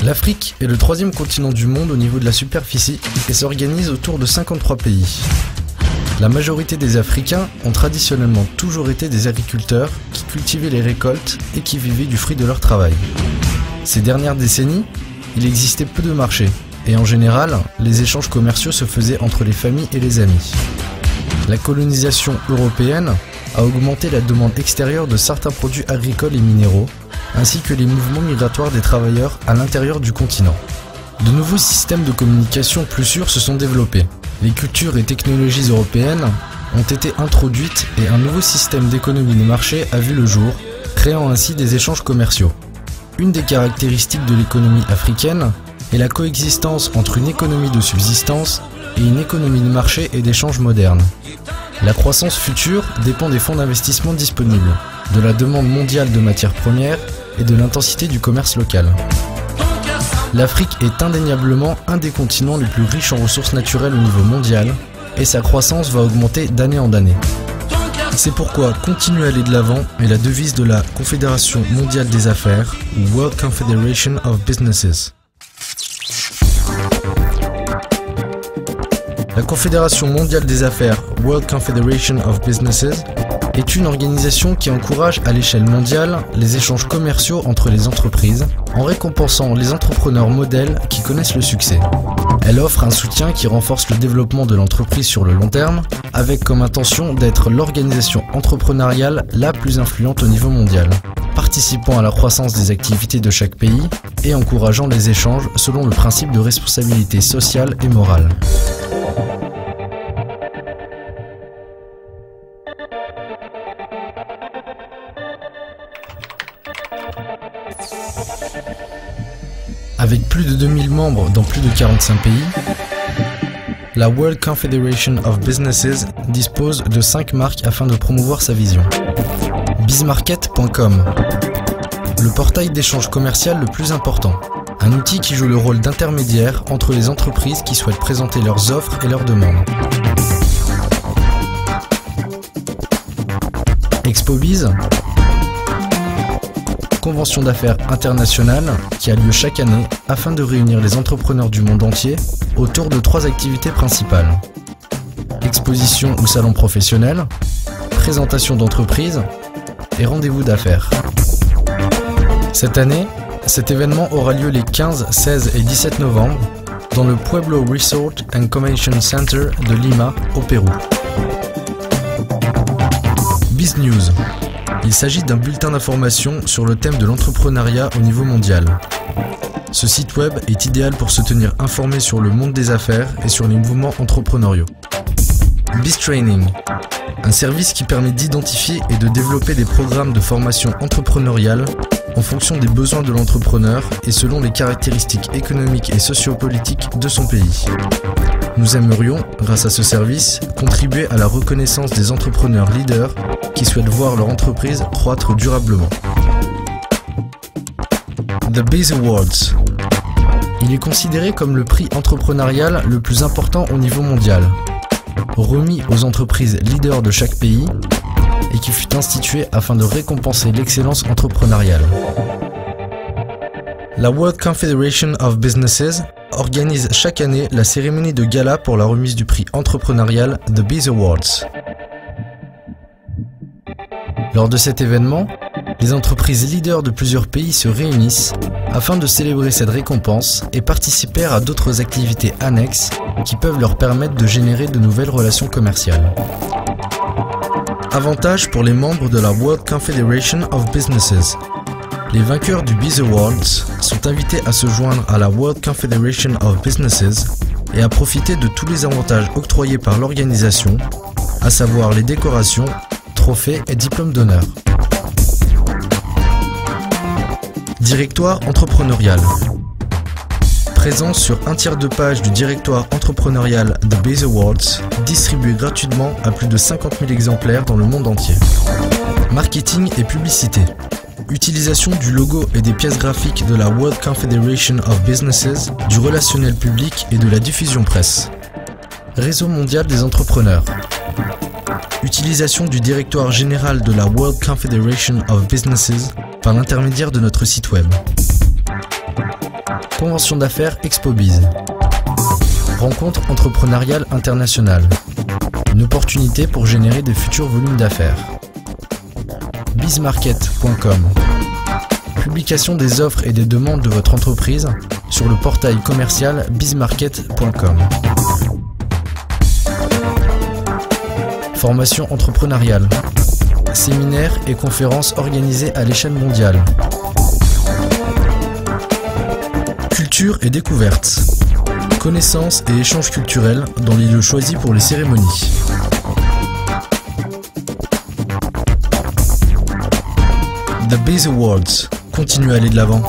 L'Afrique est le troisième continent du monde au niveau de la superficie et s'organise autour de 53 pays. La majorité des Africains ont traditionnellement toujours été des agriculteurs qui cultivaient les récoltes et qui vivaient du fruit de leur travail. Ces dernières décennies, il existait peu de marchés et en général, les échanges commerciaux se faisaient entre les familles et les amis. La colonisation européenne a augmenté la demande extérieure de certains produits agricoles et minéraux, ainsi que les mouvements migratoires des travailleurs à l'intérieur du continent. De nouveaux systèmes de communication plus sûrs se sont développés. Les cultures et technologies européennes ont été introduites et un nouveau système d'économie de marché a vu le jour, créant ainsi des échanges commerciaux. Une des caractéristiques de l'économie africaine est la coexistence entre une économie de subsistance et une économie de marché et d'échange moderne. La croissance future dépend des fonds d'investissement disponibles, de la demande mondiale de matières premières et de l'intensité du commerce local. L'Afrique est indéniablement un des continents les plus riches en ressources naturelles au niveau mondial et sa croissance va augmenter d'année en année. C'est pourquoi continuer à aller de l'avant est la devise de la Confédération mondiale des affaires, ou World Confederation of Businesses. La Confédération mondiale des affaires, World Confederation of Businesses, est une organisation qui encourage à l'échelle mondiale les échanges commerciaux entre les entreprises en récompensant les entrepreneurs modèles qui connaissent le succès. Elle offre un soutien qui renforce le développement de l'entreprise sur le long terme, avec comme intention d'être l'organisation entrepreneuriale la plus influente au niveau mondial, participant à la croissance des activités de chaque pays et encourageant les échanges selon le principe de responsabilité sociale et morale. Avec plus de 2000 membres dans plus de 45 pays, la World Confederation of Businesses dispose de 5 marques afin de promouvoir sa vision. Bizmarket.com, le portail d'échange commercial le plus important. Un outil qui joue le rôle d'intermédiaire entre les entreprises qui souhaitent présenter leurs offres et leurs demandes. ExpoBiz, convention d'affaires internationale qui a lieu chaque année afin de réunir les entrepreneurs du monde entier autour de 3 activités principales. Exposition ou salon professionnel, présentation d'entreprise et rendez-vous d'affaires. Cette année, cet événement aura lieu les 15, 16 et 17 novembre dans le Pueblo Resort and Convention Center de Lima, au Pérou. BizNews. Il s'agit d'un bulletin d'information sur le thème de l'entrepreneuriat au niveau mondial. Ce site web est idéal pour se tenir informé sur le monde des affaires et sur les mouvements entrepreneuriaux. BizTraining, un service qui permet d'identifier et de développer des programmes de formation entrepreneuriale en fonction des besoins de l'entrepreneur et selon les caractéristiques économiques et sociopolitiques de son pays. Nous aimerions, grâce à ce service, contribuer à la reconnaissance des entrepreneurs leaders qui souhaitent voir leur entreprise croître durablement. The Biz Awards. Il est considéré comme le prix entrepreneurial le plus important au niveau mondial, remis aux entreprises leaders de chaque pays et qui fut institué afin de récompenser l'excellence entrepreneuriale. La World Confederation of Businesses organise chaque année la cérémonie de gala pour la remise du prix entrepreneurial The Biz Awards. Lors de cet événement, les entreprises leaders de plusieurs pays se réunissent afin de célébrer cette récompense et participer à d'autres activités annexes qui peuvent leur permettre de générer de nouvelles relations commerciales. Avantages pour les membres de la World Confederation of Businesses. Les vainqueurs du Biz Awards sont invités à se joindre à la World Confederation of Businesses et à profiter de tous les avantages octroyés par l'organisation, à savoir les décorations, trophées et diplômes d'honneur. Directoire entrepreneurial. Présence sur un tiers de page du directoire entrepreneurial The Biz Awards, distribué gratuitement à plus de 50 000 exemplaires dans le monde entier. Marketing et publicité. Utilisation du logo et des pièces graphiques de la World Confederation of Businesses, du relationnel public et de la diffusion presse. Réseau mondial des entrepreneurs. Utilisation du directoire général de la World Confederation of Businesses par l'intermédiaire de notre site web. Convention d'affaires ExpoBiz. Rencontre entrepreneuriale internationale. Une opportunité pour générer des futurs volumes d'affaires. Bizmarket.com. Publication des offres et des demandes de votre entreprise sur le portail commercial bizmarket.com. Formation entrepreneuriale. Séminaires et conférences organisées à l'échelle mondiale. Culture et découverte. Connaissances et échanges culturels dans les lieux choisis pour les cérémonies. The Biz Awards. Continuez à aller de l'avant.